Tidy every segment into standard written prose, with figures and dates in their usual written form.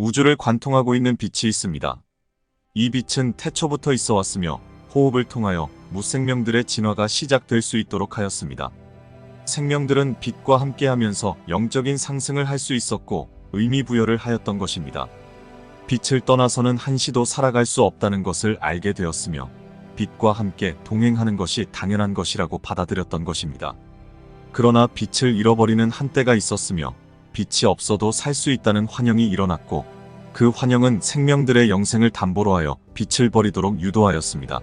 우주를 관통하고 있는 빛이 있습니다. 이 빛은 태초부터 있어 왔으며 호흡을 통하여 무생명들의 진화가 시작될 수 있도록 하였습니다. 생명들은 빛과 함께하면서 영적인 상승을 할 수 있었고 의미 부여를 하였던 것입니다. 빛을 떠나서는 한시도 살아갈 수 없다는 것을 알게 되었으며 빛과 함께 동행하는 것이 당연한 것이라고 받아들였던 것입니다. 그러나 빛을 잃어버리는 한때가 있었으며 빛이 없어도 살 수 있다는 환영이 일어났고 그 환영은 생명들의 영생을 담보로 하여 빛을 버리도록 유도하였습니다.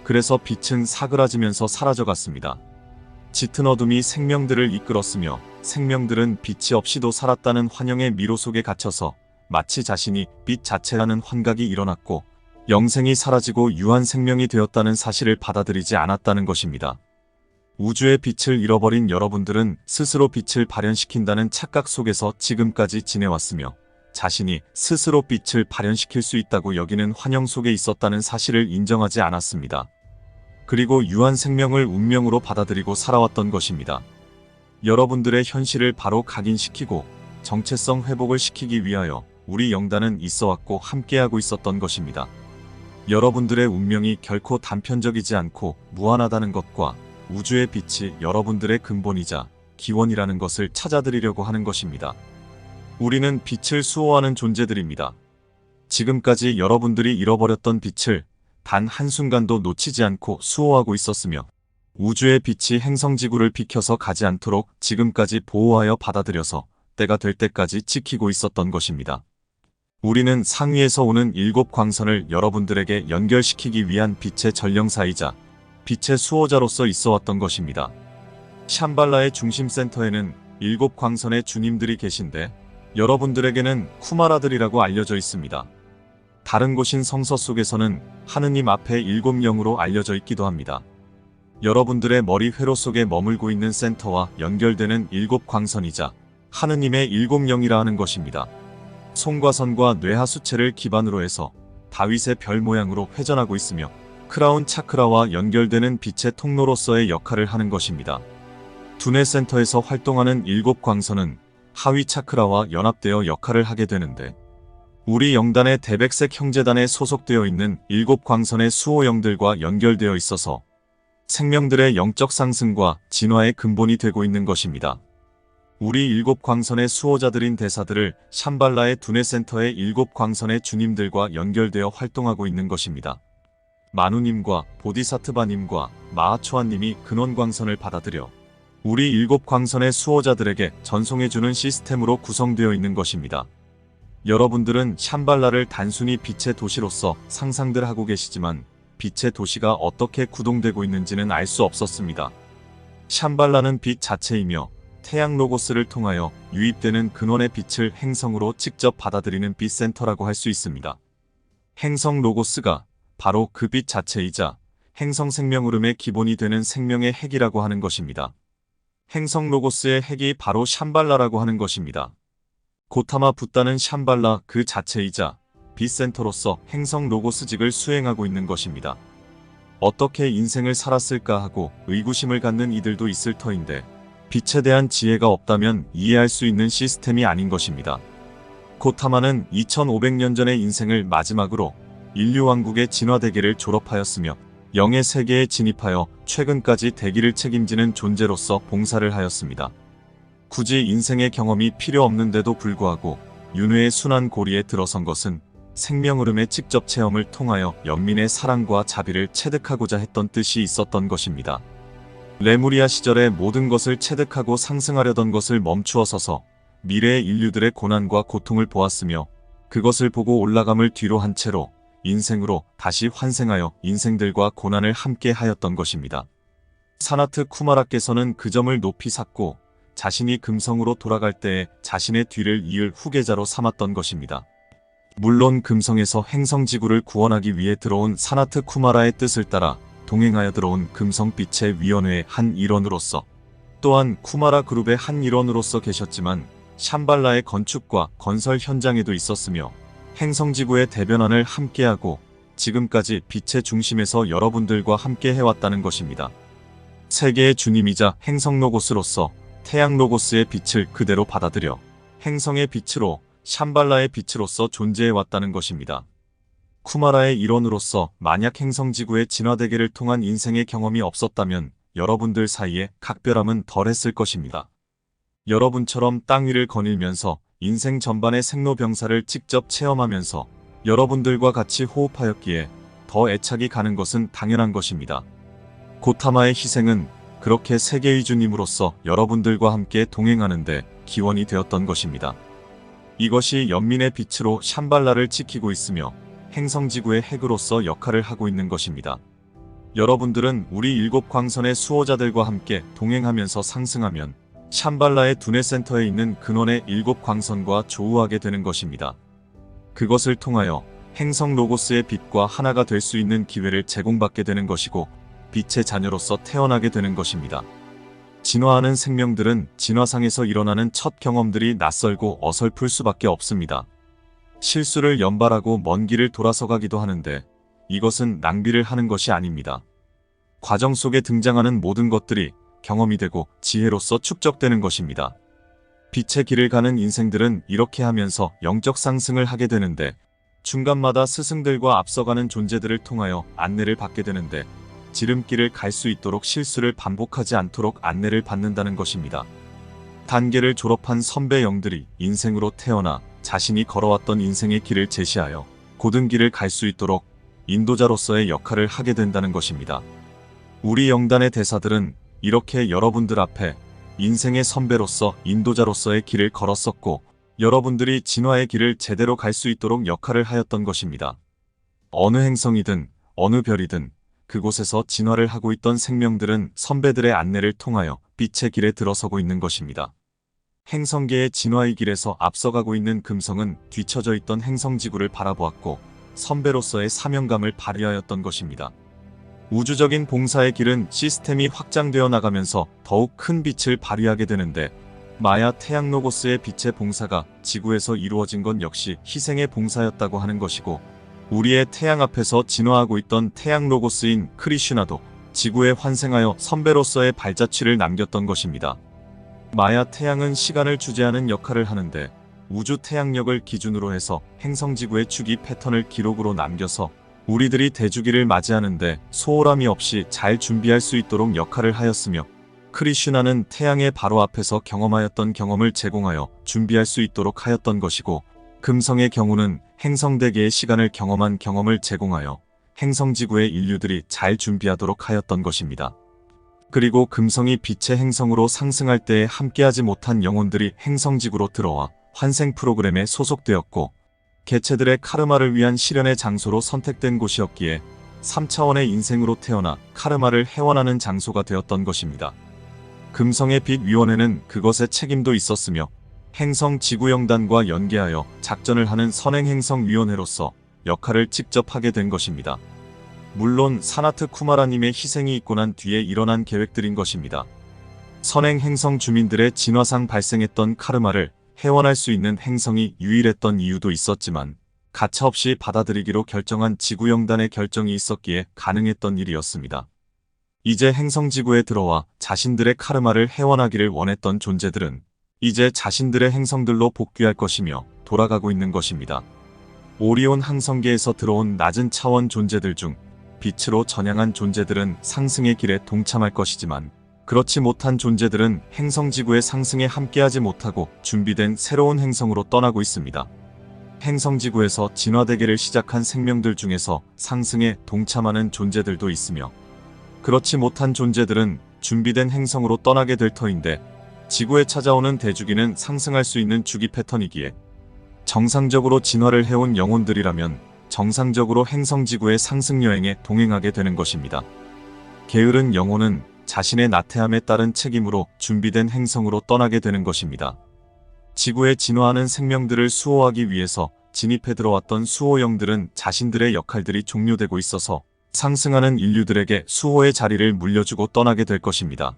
그래서 빛은 사그라지면서 사라져갔습니다. 짙은 어둠이 생명들을 이끌었으며 생명들은 빛이 없이도 살았다는 환영의 미로 속에 갇혀서 마치 자신이 빛 자체라는 환각이 일어났고 영생이 사라지고 유한 생명이 되었다는 사실을 받아들이지 않았다는 것입니다. 우주의 빛을 잃어버린 여러분들은 스스로 빛을 발현시킨다는 착각 속에서 지금까지 지내왔으며 자신이 스스로 빛을 발현시킬 수 있다고 여기는 환영 속에 있었다는 사실을 인정하지 않았습니다. 그리고 유한 생명을 운명으로 받아들이고 살아왔던 것입니다. 여러분들의 현실을 바로 각인시키고 정체성 회복을 시키기 위하여 우리 영단은 있어왔고 함께하고 있었던 것입니다. 여러분들의 운명이 결코 단편적이지 않고 무한하다는 것과 우주의 빛이 여러분들의 근본이자 기원이라는 것을 찾아드리려고 하는 것입니다. 우리는 빛을 수호하는 존재들입니다. 지금까지 여러분들이 잃어버렸던 빛을 단 한순간도 놓치지 않고 수호하고 있었으며 우주의 빛이 행성지구를 비켜서 가지 않도록 지금까지 보호하여 받아들여서 때가 될 때까지 지키고 있었던 것입니다. 우리는 상위에서 오는 7 광선을 여러분들에게 연결시키기 위한 빛의 전령사이자 빛의 수호자로서 있어왔던 것입니다. 샴발라의 중심센터에는 7 광선의 주님들이 계신데 여러분들에게는 쿠마라들이라고 알려져 있습니다. 다른 곳인 성서 속에서는 하느님 앞에 7영으로 알려져 있기도 합니다. 여러분들의 머리 회로 속에 머물고 있는 센터와 연결되는 7 광선이자 하느님의 7영이라 하는 것입니다. 송과선과 뇌하수체를 기반으로 해서 다윗의 별 모양으로 회전하고 있으며 크라운 차크라와 연결되는 빛의 통로로서의 역할을 하는 것입니다. 두뇌 센터에서 활동하는 7 광선은 하위 차크라와 연합되어 역할을 하게 되는데 우리 영단의 대백색 형제단에 소속되어 있는 7 광선의 수호영들과 연결되어 있어서 생명들의 영적 상승과 진화의 근본이 되고 있는 것입니다. 우리 7 광선의 수호자들인 대사들을 샴발라의 두뇌센터의 7 광선의 주님들과 연결되어 활동하고 있는 것입니다. 마누님과 보디사트바님과 마하초아님이 근원광선을 받아들여 우리 7 광선의 수호자들에게 전송해주는 시스템으로 구성되어 있는 것입니다. 여러분들은 샴발라를 단순히 빛의 도시로서 상상들 하고 계시지만 빛의 도시가 어떻게 구동되고 있는지는 알 수 없었습니다. 샴발라는 빛 자체이며 태양 로고스를 통하여 유입되는 근원의 빛을 행성으로 직접 받아들이는 빛센터라고 할 수 있습니다. 행성 로고스가 바로 그 빛 자체이자 행성 생명 흐름의 기본이 되는 생명의 핵이라고 하는 것입니다. 행성 로고스의 핵이 바로 샴발라라고 하는 것입니다. 고타마 붓다는 샴발라 그 자체이자 빛센터로서 행성 로고스직을 수행하고 있는 것입니다. 어떻게 인생을 살았을까 하고 의구심을 갖는 이들도 있을 터인데 빛에 대한 지혜가 없다면 이해할 수 있는 시스템이 아닌 것입니다. 고타마는 2500년 전의 인생을 마지막으로 인류 왕국의 진화대계를 졸업하였으며 영의 세계에 진입하여 최근까지 대기를 책임지는 존재로서 봉사를 하였습니다. 굳이 인생의 경험이 필요 없는데도 불구하고 윤회의 순환 고리에 들어선 것은 생명 흐름의 직접 체험을 통하여 연민의 사랑과 자비를 체득하고자 했던 뜻이 있었던 것입니다. 레무리아 시절에 모든 것을 체득하고 상승하려던 것을 멈추어 서서 미래의 인류들의 고난과 고통을 보았으며 그것을 보고 올라감을 뒤로 한 채로 인생으로 다시 환생하여 인생들과 고난을 함께 하였던 것입니다. 사나트 쿠마라께서는 그 점을 높이 샀고 자신이 금성으로 돌아갈 때에 자신의 뒤를 이을 후계자로 삼았던 것입니다. 물론 금성에서 행성지구를 구원하기 위해 들어온 사나트 쿠마라의 뜻을 따라 동행하여 들어온 금성빛의 위원회의 한 일원으로서 또한 쿠마라 그룹의 한 일원으로서 계셨지만 샴발라의 건축과 건설 현장에도 있었으며 행성지구의 대변환을 함께하고 지금까지 빛의 중심에서 여러분들과 함께 해왔다는 것입니다. 세계의 주님이자 행성 로고스로서 태양 로고스의 빛을 그대로 받아들여 행성의 빛으로 샴발라의 빛으로서 존재해 왔다는 것입니다. 쿠마라의 일원으로서 만약 행성지구의 진화대계를 통한 인생의 경험이 없었다면 여러분들 사이에 각별함은 덜했을 것입니다. 여러분처럼 땅 위를 거닐면서 인생 전반의 생로병사를 직접 체험하면서 여러분들과 같이 호흡하였기에 더 애착이 가는 것은 당연한 것입니다. 고타마의 희생은 그렇게 세계의 주님으로서 여러분들과 함께 동행하는데 기원이 되었던 것입니다. 이것이 연민의 빛으로 샴발라를 지키고 있으며 행성지구의 핵으로서 역할을 하고 있는 것입니다. 여러분들은 우리 7광선의 수호자들과 함께 동행하면서 상승하면 샴발라의 두뇌 센터에 있는 근원의 7광선과 조우하게 되는 것입니다. 그것을 통하여 행성 로고스의 빛과 하나가 될 수 있는 기회를 제공받게 되는 것이고 빛의 자녀로서 태어나게 되는 것입니다. 진화하는 생명들은 진화상에서 일어나는 첫 경험들이 낯설고 어설플 수밖에 없습니다. 실수를 연발하고 먼 길을 돌아서 가기도 하는데 이것은 낭비를 하는 것이 아닙니다. 과정 속에 등장하는 모든 것들이 경험이 되고 지혜로서 축적되는 것입니다. 빛의 길을 가는 인생들은 이렇게 하면서 영적 상승을 하게 되는데 중간마다 스승들과 앞서가는 존재들을 통하여 안내를 받게 되는데 지름길을 갈 수 있도록 실수를 반복하지 않도록 안내를 받는다는 것입니다. 단계를 졸업한 선배 영들이 인생으로 태어나 자신이 걸어왔던 인생의 길을 제시하여 고든 길을 갈 수 있도록 인도자로서의 역할을 하게 된다는 것입니다. 우리 영단의 대사들은 이렇게 여러분들 앞에 인생의 선배로서 인도자로서의 길을 걸었었고 여러분들이 진화의 길을 제대로 갈 수 있도록 역할을 하였던 것입니다. 어느 행성이든 어느 별이든 그곳에서 진화를 하고 있던 생명들은 선배들의 안내를 통하여 빛의 길에 들어서고 있는 것입니다. 행성계의 진화의 길에서 앞서가고 있는 금성은 뒤처져 있던 행성지구를 바라보았고 선배로서의 사명감을 발휘하였던 것입니다. 우주적인 봉사의 길은 시스템이 확장되어 나가면서 더욱 큰 빛을 발휘하게 되는데 마야 태양 로고스의 빛의 봉사가 지구에서 이루어진 건 역시 희생의 봉사였다고 하는 것이고 우리의 태양 앞에서 진화하고 있던 태양 로고스인 크리슈나도 지구에 환생하여 선배로서의 발자취를 남겼던 것입니다. 마야 태양은 시간을 주재하는 역할을 하는데 우주 태양력을 기준으로 해서 행성지구의 주기 패턴을 기록으로 남겨서 우리들이 대주기를 맞이하는데 소홀함이 없이 잘 준비할 수 있도록 역할을 하였으며 크리슈나는 태양의 바로 앞에서 경험하였던 경험을 제공하여 준비할 수 있도록 하였던 것이고 금성의 경우는 행성대계의 시간을 경험한 경험을 제공하여 행성지구의 인류들이 잘 준비하도록 하였던 것입니다. 그리고 금성이 빛의 행성으로 상승할 때에 함께하지 못한 영혼들이 행성지구로 들어와 환생 프로그램에 소속되었고 개체들의 카르마를 위한 실현의 장소로 선택된 곳이었기에 3차원의 인생으로 태어나 카르마를 해원하는 장소가 되었던 것입니다. 금성의 빛위원회는 그것의 책임도 있었으며 행성지구영단과 연계하여 작전을 하는 선행행성위원회로서 역할을 직접 하게 된 것입니다. 물론 사나트 쿠마라님의 희생이 있고 난 뒤에 일어난 계획들인 것입니다. 선행행성 주민들의 진화상 발생했던 카르마를 해원할 수 있는 행성이 유일했던 이유도 있었지만 가차없이 받아들이기로 결정한 지구영단의 결정이 있었기에 가능했던 일이었습니다. 이제 행성지구에 들어와 자신들의 카르마를 해원하기를 원했던 존재들은 이제 자신들의 행성들로 복귀할 것이며 돌아가고 있는 것입니다. 오리온 항성계에서 들어온 낮은 차원 존재들 중 빛으로 전향한 존재들은 상승의 길에 동참할 것이지만 그렇지 못한 존재들은 행성지구의 상승에 함께하지 못하고 준비된 새로운 행성으로 떠나고 있습니다. 행성지구에서 진화대계를 시작한 생명들 중에서 상승에 동참하는 존재들도 있으며 그렇지 못한 존재들은 준비된 행성으로 떠나게 될 터인데 지구에 찾아오는 대주기는 상승할 수 있는 주기 패턴이기에 정상적으로 진화를 해온 영혼들이라면 정상적으로 행성지구의 상승여행에 동행하게 되는 것입니다. 게으른 영혼은 자신의 나태함에 따른 책임으로 준비된 행성으로 떠나게 되는 것입니다. 지구에 진화하는 생명들을 수호하기 위해서 진입해 들어왔던 수호영들은 자신들의 역할들이 종료되고 있어서 상승하는 인류들에게 수호의 자리를 물려주고 떠나게 될 것입니다.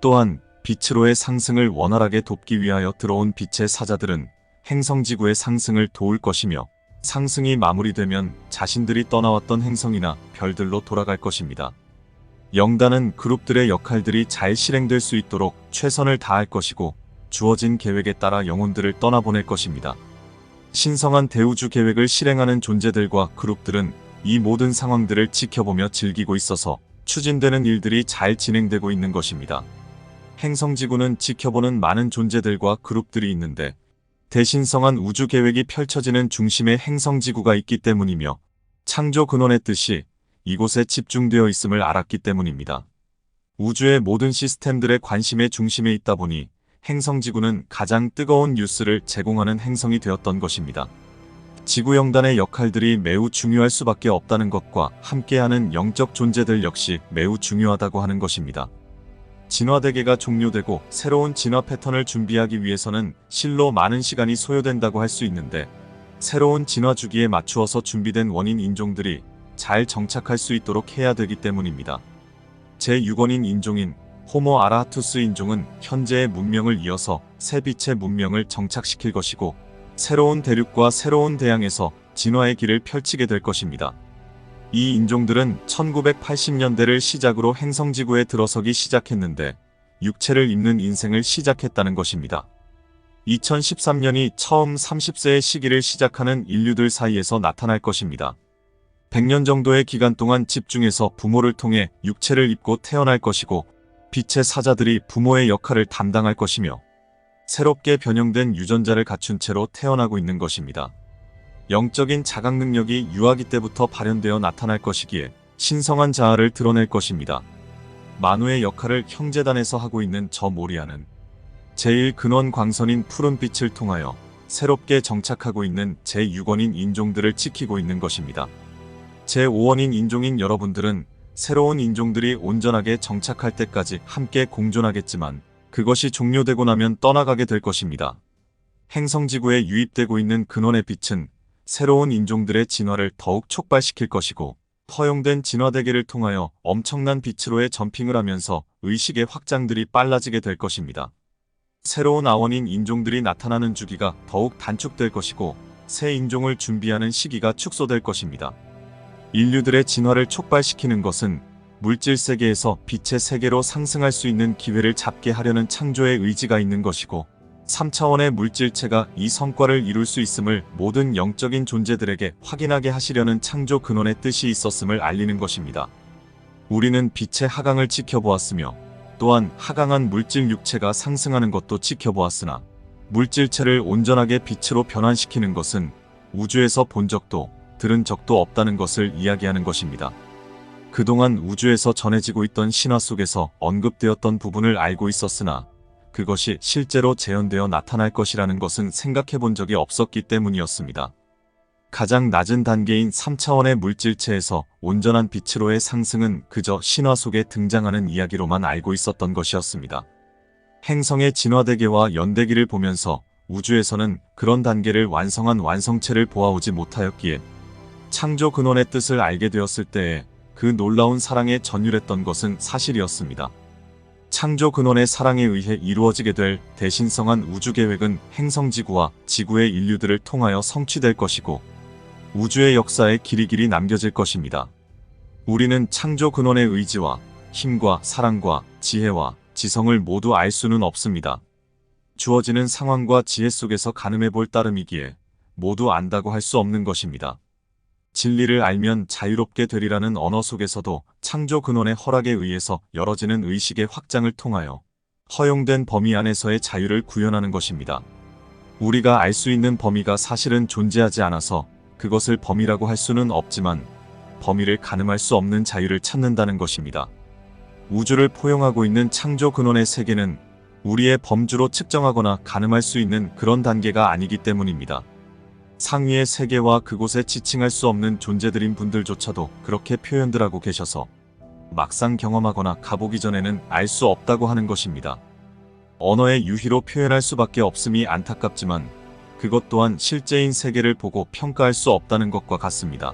또한 빛으로의 상승을 원활하게 돕기 위하여 들어온 빛의 사자들은 행성지구의 상승을 도울 것이며 상승이 마무리되면 자신들이 떠나왔던 행성이나 별들로 돌아갈 것입니다. 영단은 그룹들의 역할들이 잘 실행될 수 있도록 최선을 다할 것이고 주어진 계획에 따라 영혼들을 떠나보낼 것입니다. 신성한 대우주 계획을 실행하는 존재들과 그룹들은 이 모든 상황들을 지켜보며 즐기고 있어서 추진되는 일들이 잘 진행되고 있는 것입니다. 행성지구는 지켜보는 많은 존재들과 그룹들이 있는데 대신성한 우주 계획이 펼쳐지는 중심에 행성지구가 있기 때문이며 창조 근원의 뜻이 이곳에 집중되어 있음을 알았기 때문입니다. 우주의 모든 시스템들의 관심의 중심에 있다 보니 행성지구는 가장 뜨거운 뉴스를 제공하는 행성이 되었던 것입니다. 지구영단의 역할들이 매우 중요할 수밖에 없다는 것과 함께하는 영적 존재들 역시 매우 중요하다고 하는 것입니다. 진화대계가 종료되고 새로운 진화 패턴을 준비하기 위해서는 실로 많은 시간이 소요된다고 할 수 있는데 새로운 진화 주기에 맞추어서 준비된 원인 인종들이 잘 정착할 수 있도록 해야 되기 때문입니다. 제6원인 인종인 호모 아라하투스 인종은 현재의 문명을 이어서 새 빛의 문명을 정착시킬 것이고 새로운 대륙과 새로운 대양에서 진화의 길을 펼치게 될 것입니다. 이 인종들은 1980년대를 시작으로 행성지구에 들어서기 시작했는데 육체를 입는 인생을 시작했다는 것입니다. 2013년이 처음 30세의 시기를 시작하는 인류들 사이에서 나타날 것입니다. 100년 정도의 기간 동안 집중해서 부모를 통해 육체를 입고 태어날 것이고 빛의 사자들이 부모의 역할을 담당할 것이며 새롭게 변형된 유전자를 갖춘 채로 태어나고 있는 것입니다. 영적인 자각 능력이 유아기 때부터 발현되어 나타날 것이기에 신성한 자아를 드러낼 것입니다. 만우의 역할을 형제단에서 하고 있는 저 모리아는 제1근원 광선인 푸른빛을 통하여 새롭게 정착하고 있는 제6원인 인종들을 지키고 있는 것입니다. 제5원인 인종인 여러분들은 새로운 인종들이 온전하게 정착할 때까지 함께 공존하겠지만 그것이 종료되고 나면 떠나가게 될 것입니다. 행성지구에 유입되고 있는 근원의 빛은 새로운 인종들의 진화를 더욱 촉발시킬 것이고 허용된 진화대계를 통하여 엄청난 빛으로의 점핑을 하면서 의식의 확장들이 빨라지게 될 것입니다. 새로운 아원인 인종들이 나타나는 주기가 더욱 단축될 것이고 새 인종을 준비하는 시기가 축소될 것입니다. 인류들의 진화를 촉발시키는 것은 물질 세계에서 빛의 세계로 상승할 수 있는 기회를 잡게 하려는 창조의 의지가 있는 것이고 3차원의 물질체가 이 성과를 이룰 수 있음을 모든 영적인 존재들에게 확인하게 하시려는 창조 근원의 뜻이 있었음을 알리는 것입니다. 우리는 빛의 하강을 지켜보았으며 또한 하강한 물질 육체가 상승하는 것도 지켜보았으나 물질체를 온전하게 빛으로 변환시키는 것은 우주에서 본 적도 들은 적도 없다는 것을 이야기하는 것입니다. 그동안 우주에서 전해지고 있던 신화 속에서 언급되었던 부분을 알고 있었으나 그것이 실제로 재현되어 나타날 것이라는 것은 생각해 본 적이 없었기 때문이었습니다. 가장 낮은 단계인 3차원의 물질체에서 온전한 빛으로의 상승은 그저 신화 속에 등장하는 이야기로만 알고 있었던 것이었습니다. 행성의 진화대계와 연대기를 보면서 우주에서는 그런 단계를 완성한 완성체를 보아오지 못하였기에 창조 근원의 뜻을 알게 되었을 때에 그 놀라운 사랑에 전율했던 것은 사실이었습니다. 창조 근원의 사랑에 의해 이루어지게 될 대신성한 우주계획은 행성지구와 지구의 인류들을 통하여 성취될 것이고 우주의 역사에 길이 남겨질 것입니다. 우리는 창조 근원의 의지와 힘과 사랑과 지혜와 지성을 모두 알 수는 없습니다. 주어지는 상황과 지혜 속에서 가늠해 볼 따름이기에 모두 안다고 할 수 없는 것입니다. 진리를 알면 자유롭게 되리라는 언어 속에서도 창조 근원의 허락에 의해서 열어지는 의식의 확장을 통하여 허용된 범위 안에서의 자유를 구현하는 것입니다. 우리가 알 수 있는 범위가 사실은 존재하지 않아서 그것을 범위라고 할 수는 없지만 범위를 가늠할 수 없는 자유를 찾는다는 것입니다. 우주를 포용하고 있는 창조 근원의 세계는 우리의 범주로 측정하거나 가늠할 수 있는 그런 단계가 아니기 때문입니다. 상위의 세계와 그곳에 지칭할 수 없는 존재들인 분들조차도 그렇게 표현들 하고 계셔서 막상 경험하거나 가보기 전에는 알 수 없다고 하는 것입니다. 언어의 유희로 표현할 수밖에 없음이 안타깝지만 그것 또한 실제인 세계를 보고 평가할 수 없다는 것과 같습니다.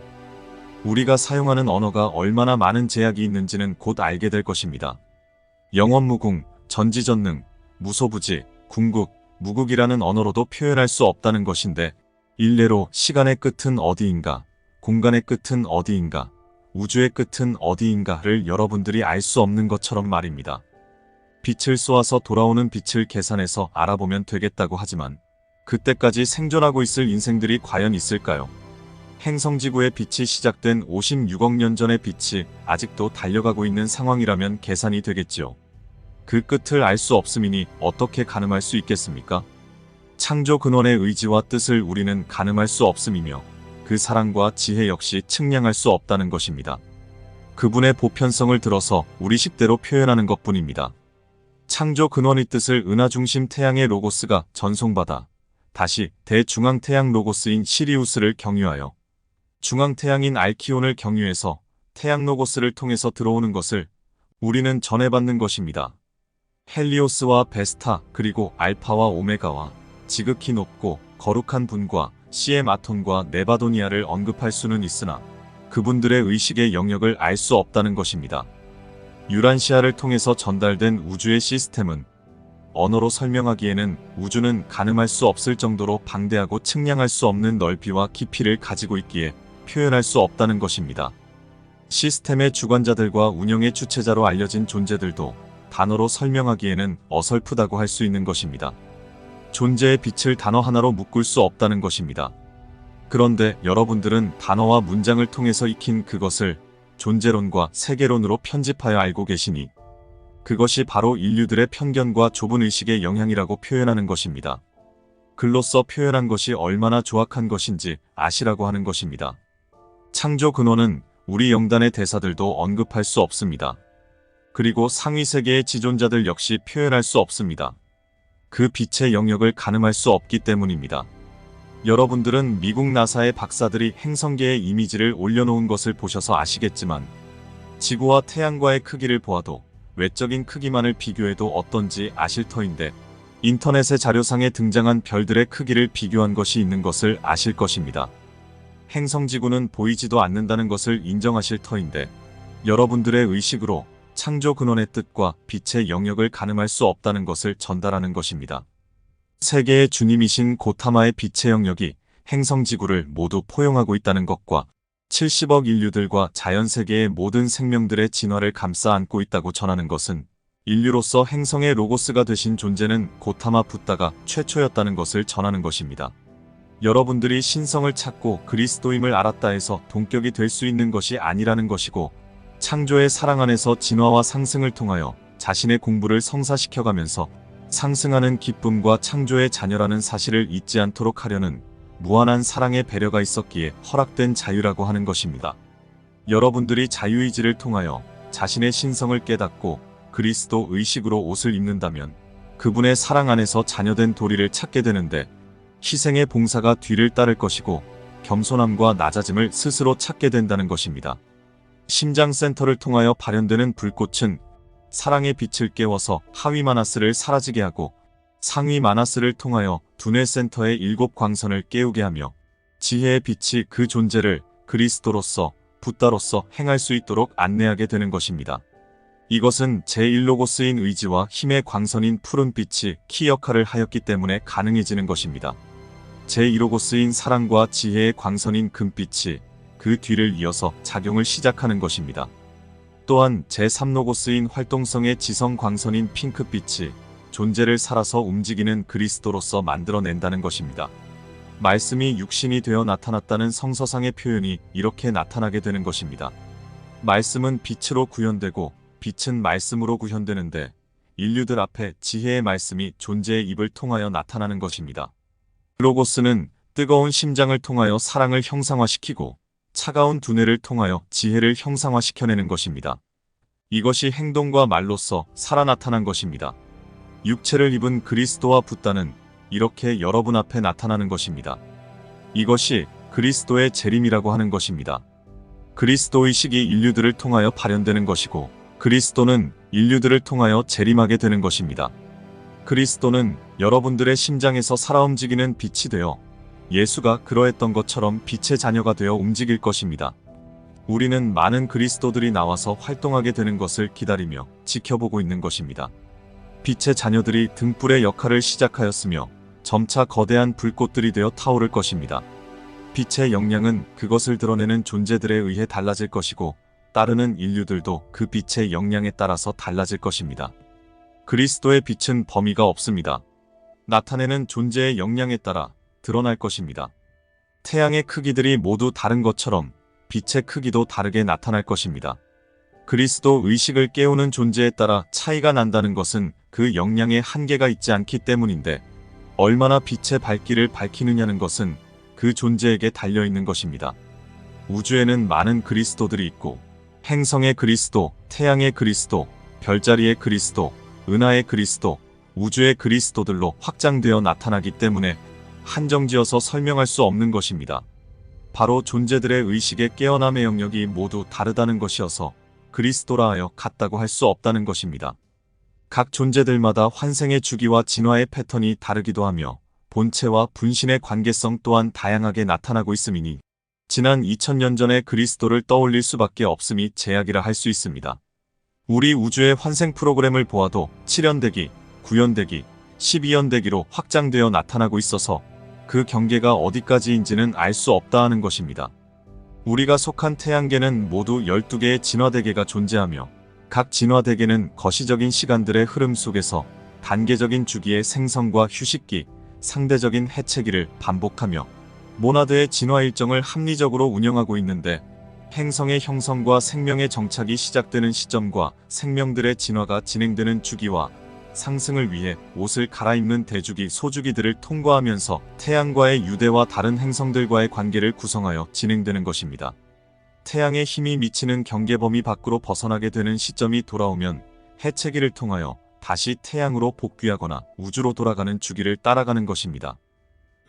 우리가 사용하는 언어가 얼마나 많은 제약이 있는지는 곧 알게 될 것입니다. 영원무궁, 전지전능, 무소부지, 궁극, 무극이라는 언어로도 표현할 수 없다는 것인데 일례로 시간의 끝은 어디인가, 공간의 끝은 어디인가, 우주의 끝은 어디인가를 여러분들이 알 수 없는 것처럼 말입니다. 빛을 쏘아서 돌아오는 빛을 계산해서 알아보면 되겠다고 하지만 그때까지 생존하고 있을 인생들이 과연 있을까요? 행성지구의 빛이 시작된 56억 년 전의 빛이 아직도 달려가고 있는 상황이라면 계산이 되겠지요. 그 끝을 알 수 없음이니 어떻게 가늠할 수 있겠습니까? 창조 근원의 의지와 뜻을 우리는 가늠할 수 없음이며 그 사랑과 지혜 역시 측량할 수 없다는 것입니다. 그분의 보편성을 들어서 우리식대로 표현하는 것뿐입니다. 창조 근원의 뜻을 은하중심 태양의 로고스가 전송받아 다시 대중앙태양 로고스인 시리우스를 경유하여 중앙태양인 알키온을 경유해서 태양 로고스를 통해서 들어오는 것을 우리는 전해받는 것입니다. 헬리오스와 베스타 그리고 알파와 오메가와 지극히 높고 거룩한 분과 시에마톤과 네바도니아를 언급할 수는 있으나 그분들의 의식의 영역을 알 수 없다는 것입니다. 유란시아를 통해서 전달된 우주의 시스템은 언어로 설명하기에는 우주는 가늠할 수 없을 정도로 방대하고 측량할 수 없는 넓이와 깊이를 가지고 있기에 표현할 수 없다는 것입니다. 시스템의 주관자들과 운영의 주체자로 알려진 존재들도 단어로 설명하기에는 어설프다고 할 수 있는 것입니다. 존재의 빛을 단어 하나로 묶을 수 없다는 것입니다. 그런데 여러분들은 단어와 문장을 통해서 익힌 그것을 존재론과 세계론으로 편집하여 알고 계시니 그것이 바로 인류들의 편견과 좁은 의식의 영향이라고 표현하는 것입니다. 글로써 표현한 것이 얼마나 조악한 것인지 아시라고 하는 것입니다. 창조 근원은 우리 영단의 대사들도 언급할 수 없습니다. 그리고 상위 세계의 지존자들 역시 표현할 수 없습니다. 그 빛의 영역을 가늠할 수 없기 때문입니다. 여러분들은 미국 나사의 박사들이 행성계의 이미지를 올려놓은 것을 보셔서 아시겠지만 지구와 태양과의 크기를 보아도 외적인 크기만을 비교해도 어떤지 아실 터인데 인터넷의 자료상에 등장한 별들의 크기를 비교한 것이 있는 것을 아실 것입니다. 행성지구는 보이지도 않는다는 것을 인정하실 터인데 여러분들의 의식으로 창조 근원의 뜻과 빛의 영역을 가늠할 수 없다는 것을 전달하는 것입니다. 세계의 주님이신 고타마의 빛의 영역이 행성지구를 모두 포용하고 있다는 것과 70억 인류들과 자연세계의 모든 생명들의 진화를 감싸 안고 있다고 전하는 것은 인류로서 행성의 로고스가 되신 존재는 고타마 붓다가 최초였다는 것을 전하는 것입니다. 여러분들이 신성을 찾고 그리스도임을 알았다 해서 동격이 될 수 있는 것이 아니라는 것이고 창조의 사랑 안에서 진화와 상승을 통하여 자신의 공부를 성사시켜가면서 상승하는 기쁨과 창조의 자녀라는 사실을 잊지 않도록 하려는 무한한 사랑의 배려가 있었기에 허락된 자유라고 하는 것입니다. 여러분들이 자유의지를 통하여 자신의 신성을 깨닫고 그리스도 의식으로 옷을 입는다면 그분의 사랑 안에서 자녀된 도리를 찾게 되는데 희생의 봉사가 뒤를 따를 것이고 겸손함과 낮아짐을 스스로 찾게 된다는 것입니다. 심장센터를 통하여 발현되는 불꽃은 사랑의 빛을 깨워서 하위 마나스를 사라지게 하고 상위 마나스를 통하여 두뇌 센터의 7 광선을 깨우게 하며 지혜의 빛이 그 존재를 그리스도로서 붓다로서 행할 수 있도록 안내하게 되는 것입니다. 이것은 제1로고스인 의지와 힘의 광선인 푸른빛이 키 역할을 하였기 때문에 가능해지는 것입니다. 제2로고스인 사랑과 지혜의 광선인 금빛이 그 뒤를 이어서 작용을 시작하는 것입니다. 또한 제3로고스인 활동성의 지성 광선인 핑크빛이 존재를 살아서 움직이는 그리스도로서 만들어낸다는 것입니다. 말씀이 육신이 되어 나타났다는 성서상의 표현이 이렇게 나타나게 되는 것입니다. 말씀은 빛으로 구현되고 빛은 말씀으로 구현되는데 인류들 앞에 지혜의 말씀이 존재의 입을 통하여 나타나는 것입니다. 로고스는 뜨거운 심장을 통하여 사랑을 형상화시키고 차가운 두뇌를 통하여 지혜를 형상화시켜내는 것입니다. 이것이 행동과 말로써 살아 나타난 것입니다. 육체를 입은 그리스도와 붓다는 이렇게 여러분 앞에 나타나는 것입니다. 이것이 그리스도의 재림이라고 하는 것입니다. 그리스도의식이 인류들을 통하여 발현되는 것이고 그리스도는 인류들을 통하여 재림하게 되는 것입니다. 그리스도는 여러분들의 심장에서 살아 움직이는 빛이 되어 예수가 그러했던 것처럼 빛의 자녀가 되어 움직일 것입니다. 우리는 많은 그리스도들이 나와서 활동하게 되는 것을 기다리며 지켜보고 있는 것입니다. 빛의 자녀들이 등불의 역할을 시작하였으며 점차 거대한 불꽃들이 되어 타오를 것입니다. 빛의 역량은 그것을 드러내는 존재들에 의해 달라질 것이고 따르는 인류들도 그 빛의 역량에 따라서 달라질 것입니다. 그리스도의 빛은 범위가 없습니다. 나타내는 존재의 역량에 따라 드러날 것입니다. 태양의 크기들이 모두 다른 것처럼 빛의 크기도 다르게 나타날 것입니다. 그리스도 의식을 깨우는 존재에 따라 차이가 난다는 것은 그 역량에 한계가 있지 않기 때문인데, 얼마나 빛의 밝기를 밝히느냐는 것은 그 존재에게 달려있는 것입니다. 우주에는 많은 그리스도들이 있고, 행성의 그리스도, 태양의 그리스도, 별자리의 그리스도, 은하의 그리스도, 우주의 그리스도들로 확장되어 나타나기 때문에 한정지어서 설명할 수 없는 것입니다. 바로 존재들의 의식의 깨어남의 영역이 모두 다르다는 것이어서 그리스도라 하여 같다고 할 수 없다는 것입니다. 각 존재들마다 환생의 주기와 진화의 패턴이 다르기도 하며 본체와 분신의 관계성 또한 다양하게 나타나고 있음이니 지난 2000년 전의 그리스도를 떠올릴 수밖에 없음이 제약이라 할 수 있습니다. 우리 우주의 환생 프로그램을 보아도 7연대기, 9연대기, 12연대기로 확장되어 나타나고 있어서 그 경계가 어디까지인지는 알 수 없다 하는 것입니다. 우리가 속한 태양계는 모두 12개의 진화대계가 존재하며 각 진화대계는 거시적인 시간들의 흐름 속에서 단계적인 주기의 생성과 휴식기, 상대적인 해체기를 반복하며 모나드의 진화 일정을 합리적으로 운영하고 있는데, 행성의 형성과 생명의 정착이 시작되는 시점과 생명들의 진화가 진행되는 주기와 상승을 위해 옷을 갈아입는 대주기, 소주기들을 통과하면서 태양과의 유대와 다른 행성들과의 관계를 구성하여 진행되는 것입니다. 태양의 힘이 미치는 경계 범위 밖으로 벗어나게 되는 시점이 돌아오면 해체기를 통하여 다시 태양으로 복귀하거나 우주로 돌아가는 주기를 따라가는 것입니다.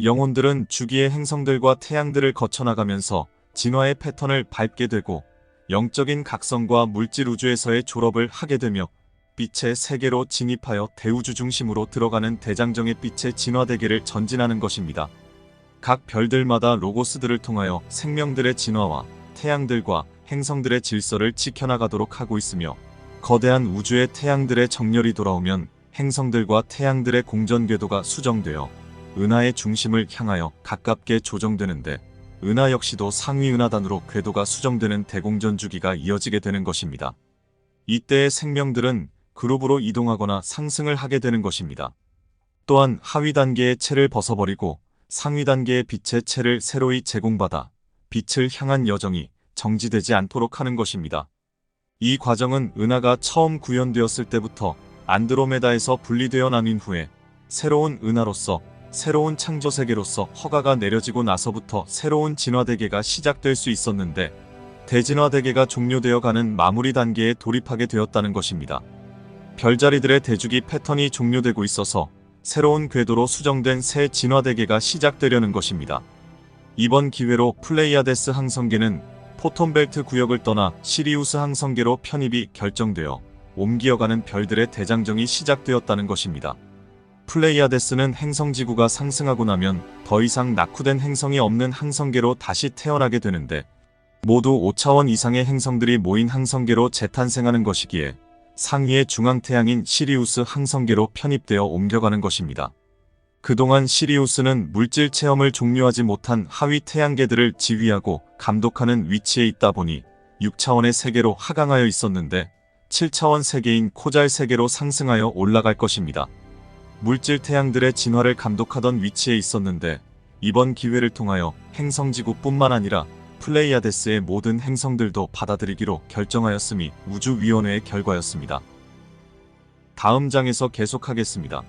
영혼들은 주기의 행성들과 태양들을 거쳐나가면서 진화의 패턴을 밟게 되고 영적인 각성과 물질 우주에서의 졸업을 하게 되며 빛의 세계로 진입하여 대우주 중심으로 들어가는 대장정의 빛의 진화대계를 전진하는 것입니다. 각 별들마다 로고스들을 통하여 생명들의 진화와 태양들과 행성들의 질서를 지켜나가도록 하고 있으며, 거대한 우주의 태양들의 정렬이 돌아오면 행성들과 태양들의 공전 궤도가 수정되어 은하의 중심을 향하여 가깝게 조정되는데, 은하 역시도 상위 은하단으로 궤도가 수정되는 대공전 주기가 이어지게 되는 것입니다. 이때의 생명들은 그룹으로 이동하거나 상승을 하게 되는 것입니다. 또한 하위 단계의 체를 벗어버리고 상위 단계의 빛의 체를 새로이 제공받아 빛을 향한 여정이 정지되지 않도록 하는 것입니다. 이 과정은 은하가 처음 구현되었을 때부터 안드로메다에서 분리되어 나뉜 후에 새로운 은하로서 새로운 창조세계로서 허가가 내려지고 나서부터 새로운 진화대계가 시작될 수 있었는데, 대진화대계가 종료되어 가는 마무리 단계에 돌입하게 되었다는 것입니다. 별자리들의 대주기 패턴이 종료되고 있어서 새로운 궤도로 수정된 새 진화대계가 시작되려는 것입니다. 이번 기회로 플레이아데스 항성계는 포톤벨트 구역을 떠나 시리우스 항성계로 편입이 결정되어 옮기어가는 별들의 대장정이 시작되었다는 것입니다. 플레이아데스는 행성지구가 상승하고 나면 더 이상 낙후된 행성이 없는 항성계로 다시 태어나게 되는데, 모두 5차원 이상의 행성들이 모인 항성계로 재탄생하는 것이기에 상위의 중앙태양인 시리우스 항성계로 편입되어 옮겨가는 것입니다. 그동안 시리우스는 물질 체험을 종료하지 못한 하위 태양계들을 지휘하고 감독하는 위치에 있다 보니 6차원의 세계로 하강하여 있었는데, 7차원 세계인 코잘 세계로 상승하여 올라갈 것입니다. 물질 태양들의 진화를 감독하던 위치에 있었는데, 이번 기회를 통하여 행성지구뿐만 아니라 플레이아데스의 모든 행성들도 받아들이기로 결정하였음이 우주위원회의 결과였습니다. 다음 장에서 계속하겠습니다.